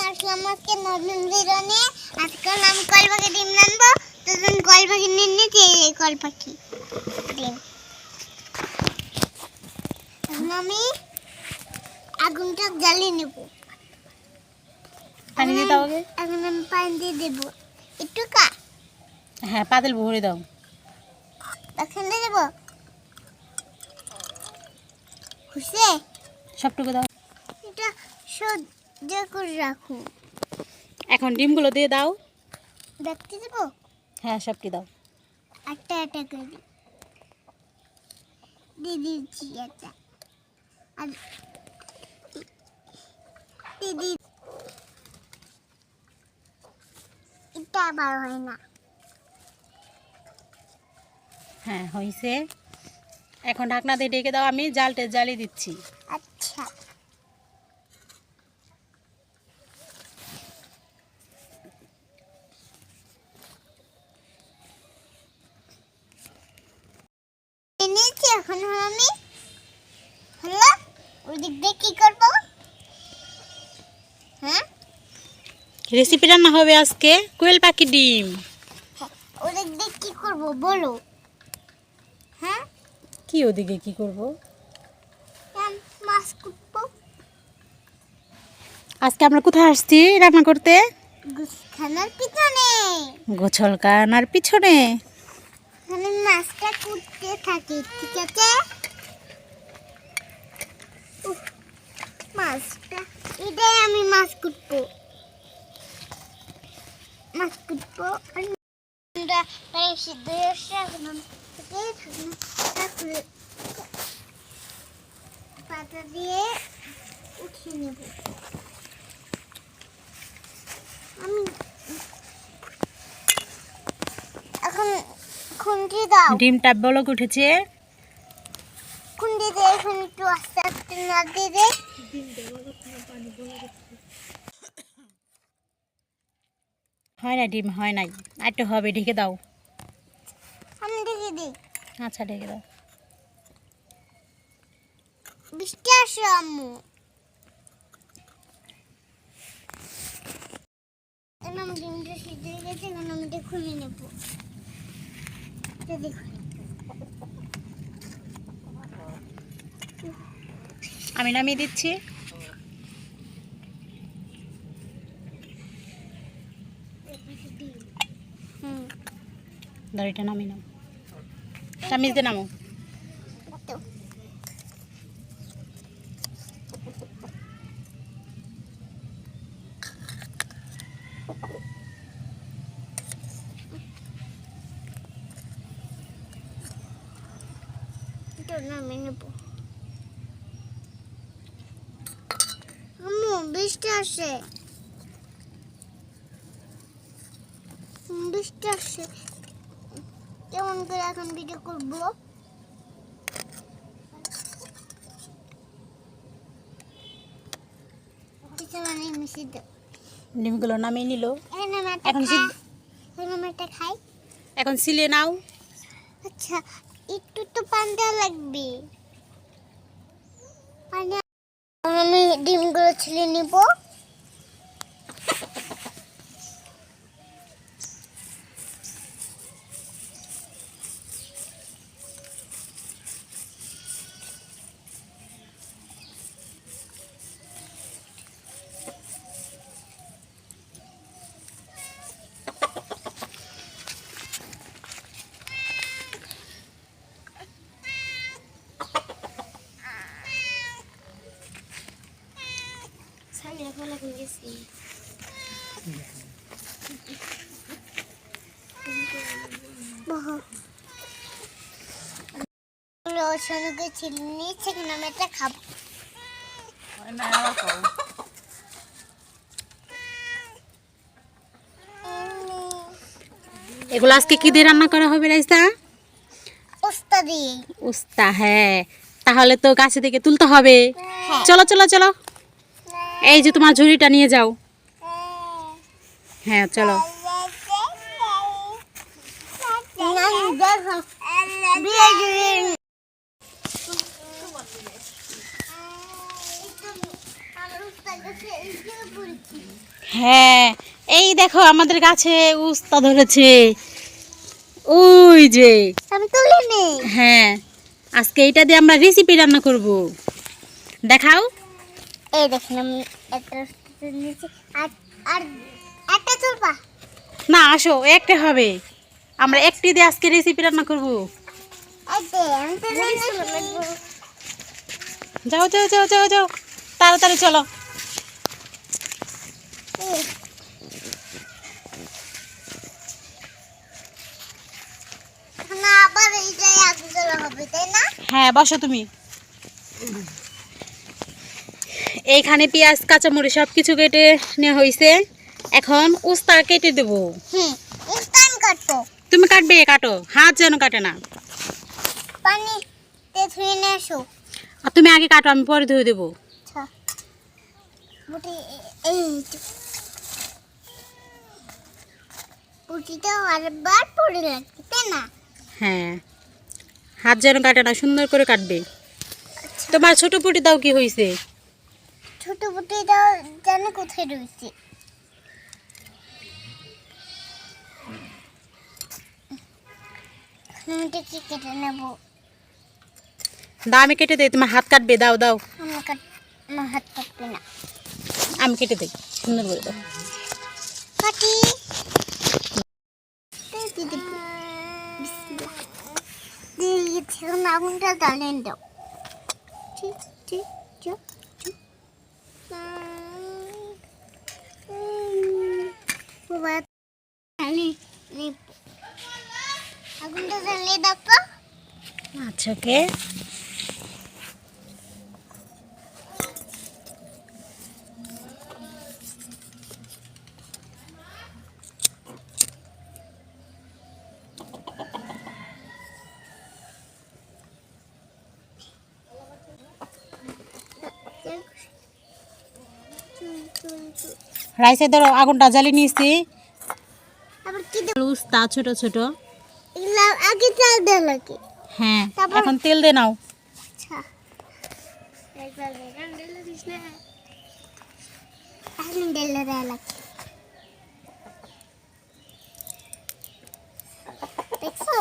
আসলাম আজকে নতুন ভিডিওনে। আজকে আমি কল পাখি ডিম রানবো। তখন কল পাখি নিয়েছি, এই কল পাখি ডিম। এখন আমি আগুনটা জ্বালিয়ে নেব। পানি দিয়ে দাও আগে। এখন আমি পানি দিয়ে দেবো একটু কা। হ্যাঁ, পাতিল ভরে দাও। এখানে দেবো খুশি সবটুকু দাও। এটা সহ্য করে রাখুন। এখন ডিমগুলো দিয়ে দাও। দেখতে দেবো। হ্যাঁ, সবটি দাও। একটা একটা করে দিয়ে দিচ্ছি একটা। আর দিদি এটা আবার হয় না। হ্যাঁ, হয়েছে। এখন ঢাকনা দিয়ে ঢেকে দাও, আমি জালটা জ্বালিয়ে দিচ্ছি। আচ্ছা এনেছি। এখন আমি হলো ওদিক দিয়ে কি করবো? হ্যাঁ, রেসিপি রান্না হবে আজকে কোয়েল পাখি ডিম। ওদিক দিয়ে কি করবো বলো? হ্যাঁ, কি ওদিকে কি করব? মাছ কুটবো। আজকে আমরা কোথায় আসছি রান্না করতে? গুছখানার পিছনে। গোছলকানার পিছনে। আমি মাছটা কুটতে থাকি, ঠিক আছে? মাছটা এটাই আমি মাছ কুটবো। মাছ কুটবো সিদ্ধ হয়ে আসছে। এখন আমি পাতা দিয়ে উঠিয়ে নেব। আমি এখন খুন্তি দাও। ডিমটা বলক উঠেছে। খুন্তি দিয়ে এখন একটু আস্তে আস্তে নাড়িয়ে দে। হয় না, ডিম হয় নাই, আর একটু হবে। ঢেকে দাও। আমি দেখে দিই। আচ্ছা, ঢেকে দাও। বৃষ্টি আসে আম্মু। এখন আমি ডিমটা সিদ্ধ হয়ে গেছে। এখন আমি এটা খুলে নেব। দেখুন আমি নামিয়ে দিচ্ছি। দড়িটা নামিয়ে নাও। চামিচ দিয়ে নামো। তো এটা নামিয়ে নেব। আম্মু বৃষ্টি আসে। বৃষ্টি আসে। কেমন করে এখন ভিডিও করবো? ডিমগুলো নামিয়ে নিল। এখন এখন আমি একটা খাই। এখন সিলে নাও। আচ্ছা, একটু তো পানি দেওয়া লাগবে। পানি আমি ডিমগুলো ছিলে নিব। সোনুকে ছিলে নিয়েছে। এখন আমি একটা খাবো। এগুলো আজকে কি দিয়ে রান্না করা হবে রাইসা? উস্তা দিয়ে। উস্তা, হ্যাঁ। তাহলে তো গাছে থেকে তুলতে হবে। হ্যাঁ। চলো চলো চলো, এই যে তোমার ঝুড়িটা নিয়ে যাও। হ্যাঁ, চলো। দেখো হ্যাঁ, এই দেখো আমাদের গাছে উস্তা ধরেছে, ওই যে। আমি তুলে নেই। হ্যাঁ, আজকে এটা দিয়ে আমরা রেসিপি রান্না করব। দেখাও। এই দেখেন আমি একটা নিচে আর আর একটা তুলবা। না, আসো, একটা হবে। আমরা একটি দিয়ে আজকে রেসিপি রান্না করব। এই দে আমি তুলে নেই। যাও যাও যাও যাও যাও, তাড়াতাড়ি চলো। না আবার এইটাই আগে চলা হবে তাই না? হ্যাঁ, বসো তুমি। এইখানে পেঁয়াজ কাঁচামরিচ সব কিছু কেটে নেওয়া হয়েছে। এখন উস্তা কেটে দেবো। টাইম কাটবো। তুমি কাটবে, কাটো, হাত যেন কাটে না। পানিতে ধুয়ে নিয়ে এসো। আর তুমি আগে কাটো, আমি পরে ধুয়ে দেবো। আচ্ছা বুটি এই বুটিটা আরেকবার পড়ে লাগবে তাই না? হ্যাঁ, হাত যেন কাটে না, সুন্দর করে কাটবে। তোমার ছোট পুটি দাও, কি হয়েছে? ছোট বুটিটা জানে কোথায় রয়েছে। আমি এটা কি কেটে নেবো? দাও, আমি কেটে দিই। তোমার হাত কাটবে, দাও দাও। আমার হাত কাটবে না। আমি কেটে দিই, সুন্দর করে দাও। কাটি আগুনটা জ্বালিয়ে দাও। ঠিক ঠিক ঠিক ঠিক। আগুনটা জ্বালিয়ে দাও তো। আচ্ছা, ওকে। রাইসে ধরো, আগুনটা জ্বালিয়ে নিয়েছি। আবার কি উস্তা ছোট ছোট। এগুলা আগে চাল দেওয়া লাগে। হ্যাঁ, তারপর? এখন তেল দিয়ে নাও। আচ্ছা এখন ঢেলে দেওয়া লাগে। দেখছো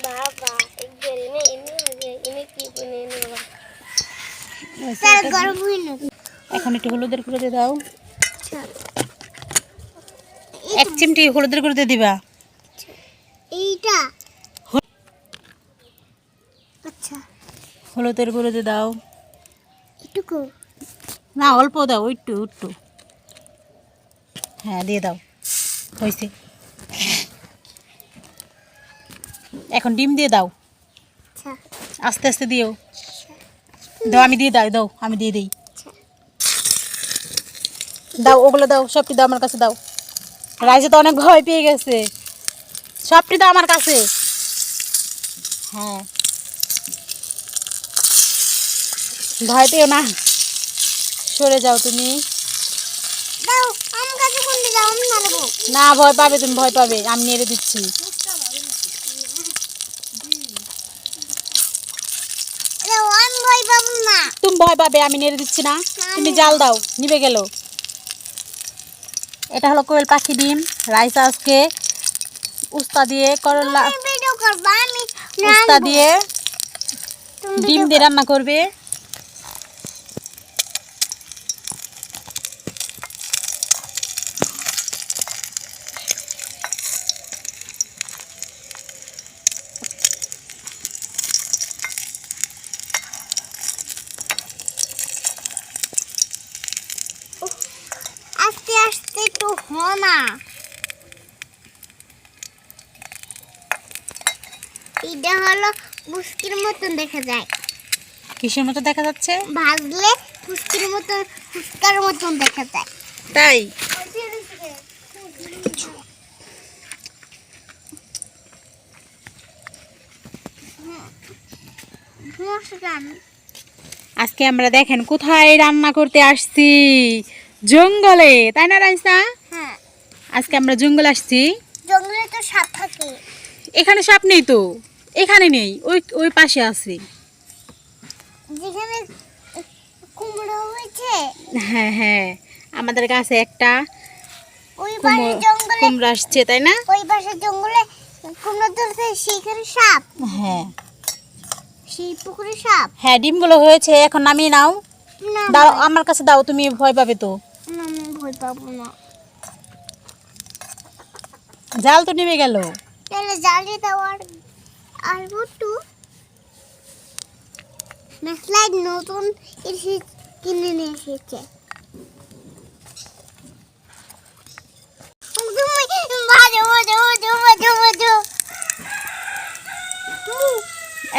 বাবা তেল গরম হইনি। এখন একটু হলুদের গুঁড়ো দিয়ে দাও। আচ্ছা 1 চিমটি হলুদের গুঁড়ো দিয়ে দিবা। এইটা আচ্ছা হলুদের গুঁড়ো দিয়ে দাও। এটুকু না, অল্প দাও, একটু একটু। হ্যাঁ, দিয়ে দাও, হয়েছে। এখন ডিম দিয়ে দাও, আচ্ছা আস্তে আস্তে দিও। দাও, আমি দিয়ে দাও, আমি দিয়ে দিই। দাও, ওগুলো দাও, সবটি দাও আমার কাছে দাও। রাইসে তো অনেক ভয় পেয়ে গেছে। সবটি দাও আমার কাছে। হ্যাঁ, ভয় পেও না, সরে যাও তুমি। দাও আমার কাছে কোনটা দাও আমি মারবো। না, ভয় পাবে তুমি, ভয় পাবে। আমি নেড়ে দিচ্ছি। দাও আমি ভয় পাবো না। তুমি ভয় পাবে, আমি নেড়ে দিচ্ছি না। তুমি জাল দাও, নিভে গেল। এটা হলো কোয়েল পাখি ডিম। রাইস আজকে উস্তা দিয়ে, করলা তুমি ভিডিও করবা আমি উস্তা রাঁধবো। দিয়ে তুমি ডিম ভিডিও দিয়ে রান্না করবে। আস্তে আস্তে একটু না এটা হলো মুস্কির মতন দেখা যায়। কিসের মতো দেখা যাচ্ছে? ভাজলে ফুচকির মতন ফুচকার মতন দেখা যায়। তাই? আজকে আমরা দেখেন কোথায় রান্না করতে আসছি, জঙ্গলে, তাই না রাইসা? হ্যাঁ আজকে আমরা জঙ্গলে আসছি। জঙ্গলে তো সাপ থাকে। এখানে সাপ নেই তো, এখানে নেই, ওই ওই পাশে আছে। যেখানে কুমড়ো হয়েছে? হ্যাঁ হ্যাঁ, আমাদের গাছে একটা ওই পাশের জঙ্গলে কুমড়ো আসছে, তাই না? ওই পাশের জঙ্গলে কুমড়ো ধরছে, সেইখানে সাপ, হ্যাঁ সেই পুকুরে সাপ। হ্যাঁ, ডিমগুলো হয়েছে, এখন নামিয়ে নাও। না দাও, ভাই, আমার কাছে দাও, তুমি ভয় পাবে তো। না, আমি ভয় পাবো না। জাল তো নেমে গেল। তাহলে জ্বালিয়ে দাও। আর একটু ম্যাসলাইট নতুন এসে কিনে নিয়ে এসেছে।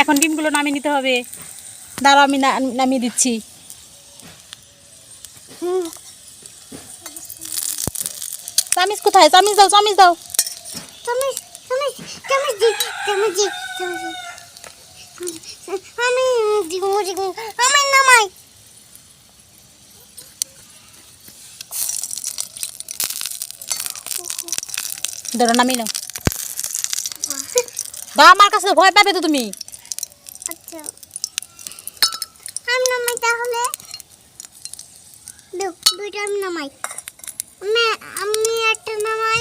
এখন ডিমগুলো নামিয়ে নিতে হবে। দাঁড়াও, আমি নামিয়ে দিচ্ছি। চামিচ কোথায়? চামিচ দাও, চামিচ দাও। আমি নামাই। ধরো, নামিয়ে নাও। দাও, আমার কাছে ভয় পাবে তো তুমি। আচ্ছা, আমি নামাই তাহলে। দুইটা আমি নামাই। আমি একটা নামাই।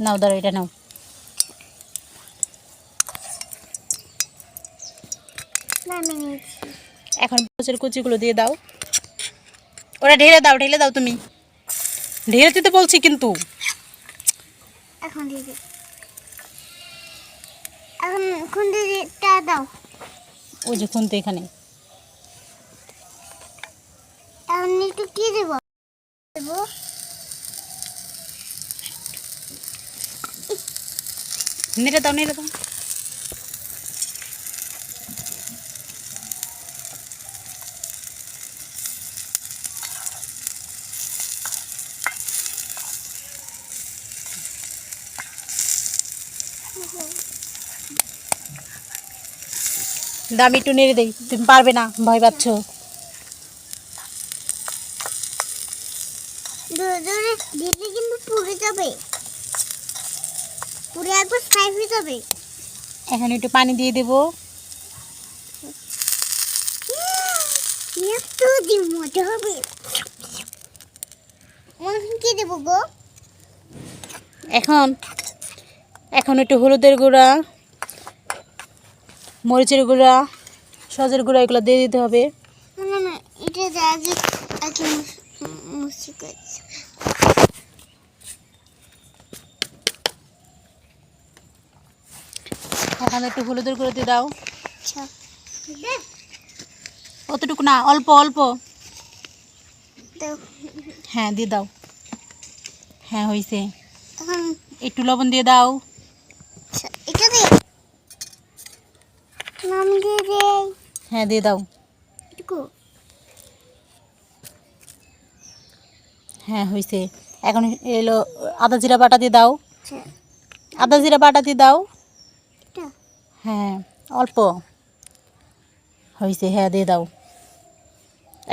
নাও, ধরো, এটা নাও। নামিয়ে নিয়েছি। এখন পোচের কুচিগুলো দিয়ে দাও। ওরা ঢেলে দাও, ঢেলে দাও তুমি। ঢেলে দিতে বলছি কিন্তু। এখন দিদি, এখন খুন্তিটা দাও। ওই যে খুনতে এখানে। এখন একটু কি দেবো? দেবো নেড়ে দাও, নেড়ে দাও। দাম একটু নেড়ে দেই, তুমি পারবে না, ভয় পাচ্ছ। ধরে ধরে দিলে কিন্তু পুড়ে যাবে, পুড়ে একবার ছাই হয়ে যাবে। এখন একটু পানি দিয়ে দেবো। এত দিন মজা হবে। কি দেবো গো? এখন এখন একটু হলুদের গুঁড়া, মরিচের গুঁড়া, সজের গুঁড়া, এগুলো দিয়ে দিতে হবে। না না, এটা দেওয়া আগে আগে মুসি করছে। এখন একটু হলুদের গুঁড়ো দিয়ে দাও। আচ্ছা, অতটুকু না, অল্প অল্প। দাও। হ্যাঁ, দিয়ে দাও। হ্যাঁ, হয়েছে। এখন একটু লবণ দিয়ে দাও। আচ্ছা, এটা দিয়ে নাম দিয়ে দেই। হ্যাঁ, দিয়ে দাও। এটুকু হ্যাঁ, হয়েছে। এখন এলো আদা জিরা বাটা দিয়ে দাও। আচ্ছা, আদা জিরা বাটা দিয়ে দাও। এটা হ্যাঁ, অল্প হয়েছে। হ্যাঁ, দিয়ে দাও।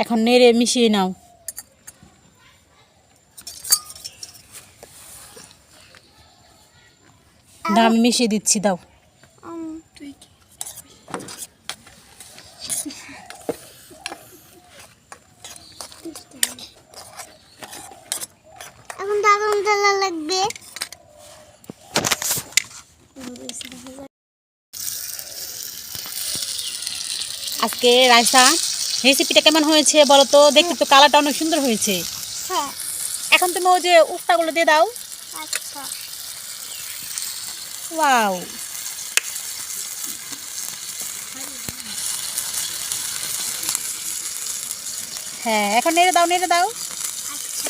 এখন নেড়ে মিশিয়ে নাও। দাও, আমি মিশিয়ে দিচ্ছি, দাও। তুই কি এখন দারুন তেলা লাগবে। আজকে রাইসা রেসিপিটা কেমন হয়েছে বলো তো? দেখতে তো কালারটা অনেক সুন্দর হয়েছে। হ্যাঁ, এখন তুমি ওই যে উফটাগুলো দিয়ে দাও। আচ্ছা, ওয়াও, হ্যাঁ, এখন নেড়ে দাও, নেড়ে দাও। আচ্ছা।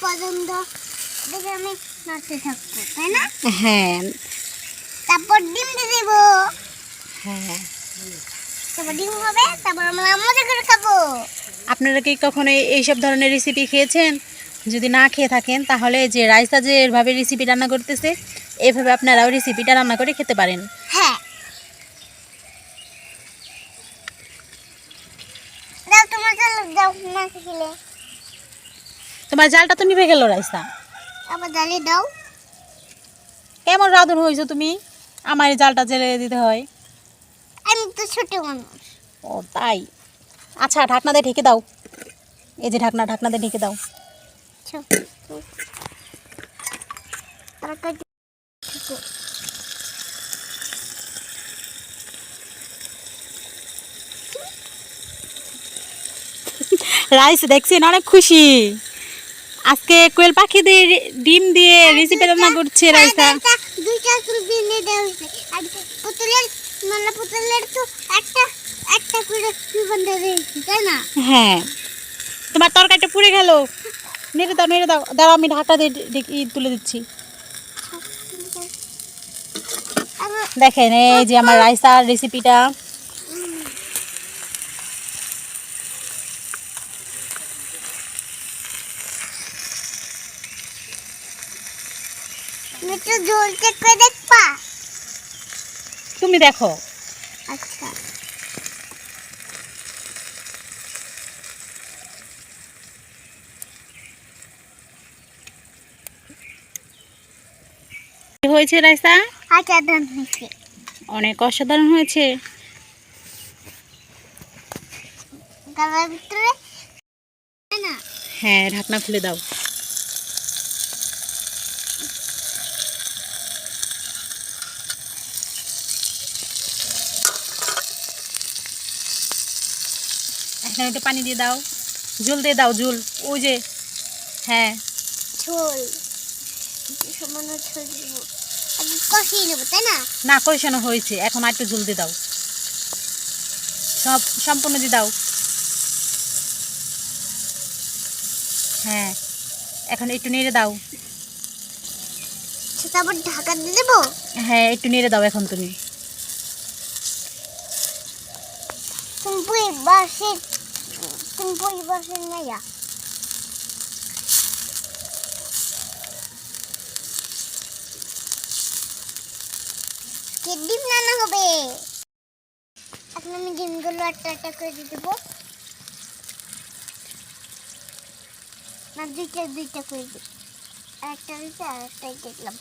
পর্যন্ত দেখে আমি নাচতে থাকবো, তাই না? হ্যাঁ তারপর ডিম দিয়ে দেবো। হ্যাঁ, তারপর ডিম হবে, তারপর আমরা মজা করে খাবো। আপনারা কি কখনো এইসব ধরনের রেসিপি খেয়েছেন? যদি না খেয়ে থাকেন তাহলে যে রাইসা যে এভাবে রেসিপি রান্না করতেছে, এভাবে আপনারাও রেসিপিটা রান্না করে খেতে পারেন। হ্যাঁ, দাও তোমার চাল দাও না খেলে। তোমার জালটা তো নিভে গেল রাইসা। আবার ডালি দাও। কেমন রাঁধুন হয়েছো তুমি? আমার এই জালটা জেলে দিতে হয়। আমি তো ছোট মানুষ। ও তাই। আচ্ছা ঢাকনা দিয়ে ঢেকে দাও। এই যে ঢাকনা দিয়ে ঢেকে দাও। ছোট তরকারি রাইস দেখছেন অনেক খুশি। আজকে কোয়েল পাখি দিয়ে ডিম দিয়ে রেসিপি রান্না করছে রাইসা। দুইটা ফুল দিয়ে দেওয়া হয়েছে। আর পুতুলের পুতুলের তো একটা একটা করে সুগন্ধ দিয়েছি, তাই না? হ্যাঁ, তোমার তরকারিটা পুড়ে গেল। নেড়ে দাও দাঁড়াও, আমি ঢাকা দিয়ে তুলে দিচ্ছি। দেখেন এই যে আমার রাইসার রেসিপিটা। একটু ঝোল চেক করে দেখবা? তুমি দেখো। আচ্ছা, কি হয়েছে রাইসা? আচ্ছা দান হয়েছে। অনেক অসাধারণ হয়েছে। গালার ভিতরে, তাই না? হ্যাঁ, ঢাকনা খুলে দাও। এখন একটু পানি দিয়ে দাও, ঝোল দিয়ে দাও, ঝোল ওই যে। হ্যাঁ, ঝোল সামান্য ঝোল দিব, আগে কষিয়ে নেবো, তাই না? না কষানো হয়েছে, এখন আর একটু ঝোল দিয়ে দাও, সব সম্পূর্ণ দিয়ে দাও। হ্যাঁ, এখন একটু নেড়ে দাও। সেটা আবার ঢাকা দিয়ে দেবো? হ্যাঁ, একটু নেড়ে দাও এখন তুমি। তুমি পরিবাসের মাইয়া। ডিম রান্না হবে। এখন আমি ডিমগুলো একটা একটা করে দিয়ে দেবো, না দুইটা করে দিই। একটা দিতে আর একটাই দেখলাম।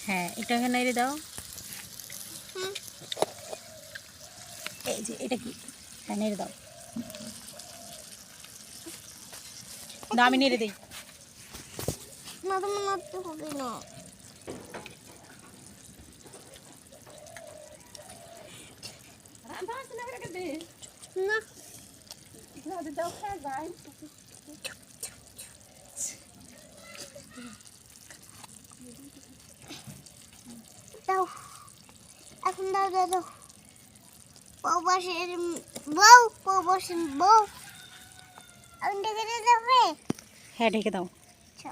হ্যাঁ, একটু এখানে নেড়ে দাও। হুম, এই যে এটা কি? হ্যাঁ, নেড়ে দাও। না আমি নেড়ে দিই। না তুমি নাড়তে হবে না। না দাও, এখন দাও। প্রবাসের বউ এখন ডেকে দিতে হবে। হ্যাঁ, ঢেকে দাও। আচ্ছা,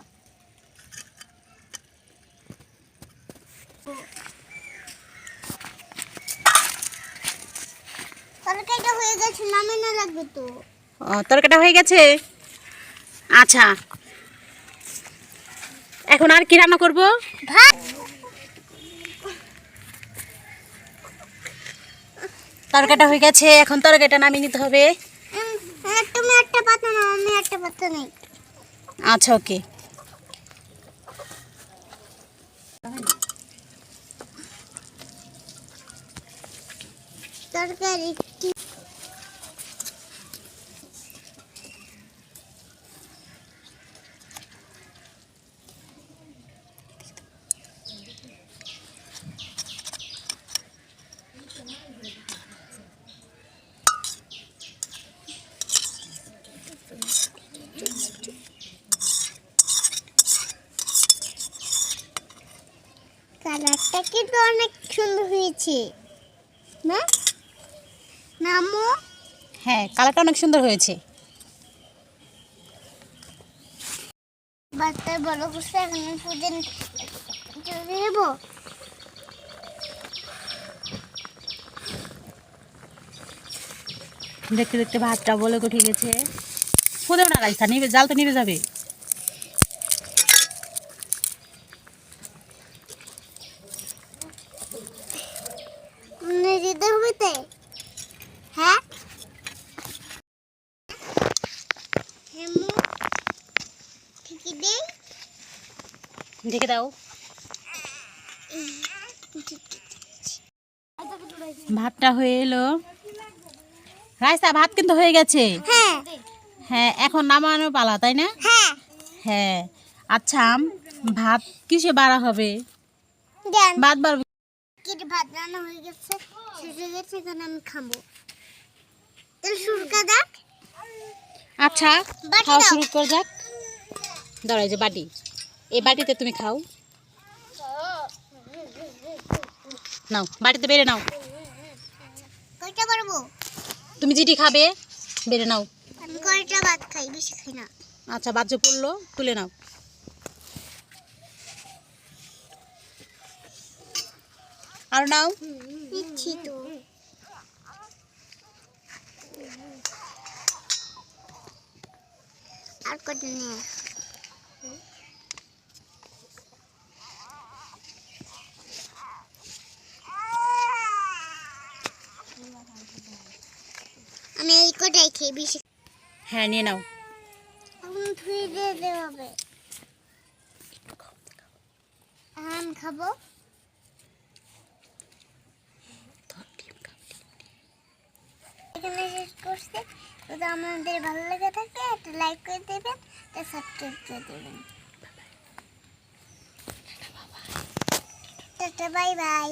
তরকারিটা হয়ে গেছে, নামে না লাগবে তো। ও, তরকারিটা হয়ে গেছে। আচ্ছা, এখন আর কি রান্না করব? ভাত। তরকারিটা হয়ে গেছে, এখন তরকারিটা নামিয়ে নিতে হবে। তুমি একটা পাতা নাও, আমি একটা পাতা নেই। আচ্ছা, ওকে। তরকারি কালারটা কিন্তু অনেক সুন্দর হয়েছে না? নামো। হ্যাঁ, কালারটা অনেক সুন্দর হয়েছে। বাচ্চা বড় করছে, এখন পুদিন দেব। দেখতে দেখতে ভাতটা বলে উঠে গেছে। ফুদেও না রাইসা, নিবে জাল তো নিবে যাবে। দিতে হবে তো, হ্যাঁ। হেমু ঠিকই দে। ঢেকে দাও। ভাতটা হয়ে এলো। রাইসা ভাত কিন্তু হয়ে গেছে। হ্যাঁ হ্যাঁ, এখন নামানো পালা, তাই না? হ্যাঁ হ্যাঁ। আচ্ছা, ভাত কিসে বাড়া হবে? দেন ভাত বাড়বে। ভাত রান্না হয়ে গেছে, শেষ হয়ে গেছে, এখন আমি খাবো। তাহলে শুরু করা যাক। আচ্ছা, বাটি খাওয়া দাও। শুরু করা যাক। দাঁড়াই যে বাটি, এই বাটিতে তুমি খাও। নাও, বাটিতে বেড়ে নাও। কয়টা করবো? তুমি যেটি খাবে বেড়ে নাও। আমি কয়টা ভাত খাই, বেশি খাই না। আচ্ছা, বাদ যে পড়লো তুলে নাও। আর নাও। নিচ্ছি তো। আর কটা নিয়ে আমি এই কটাই খাই, বেশি হ্যাঁ, নিয়ে নাও। এখন ধুয়ে দিতে হবে। আমি খাবো। এখানে শেষ করছি। যদি আমাদের ভালো লেগে থাকে একটা লাইক করে দেবেন, একটা সাবস্ক্রাইব করে দেবেন। Tata, bye bye.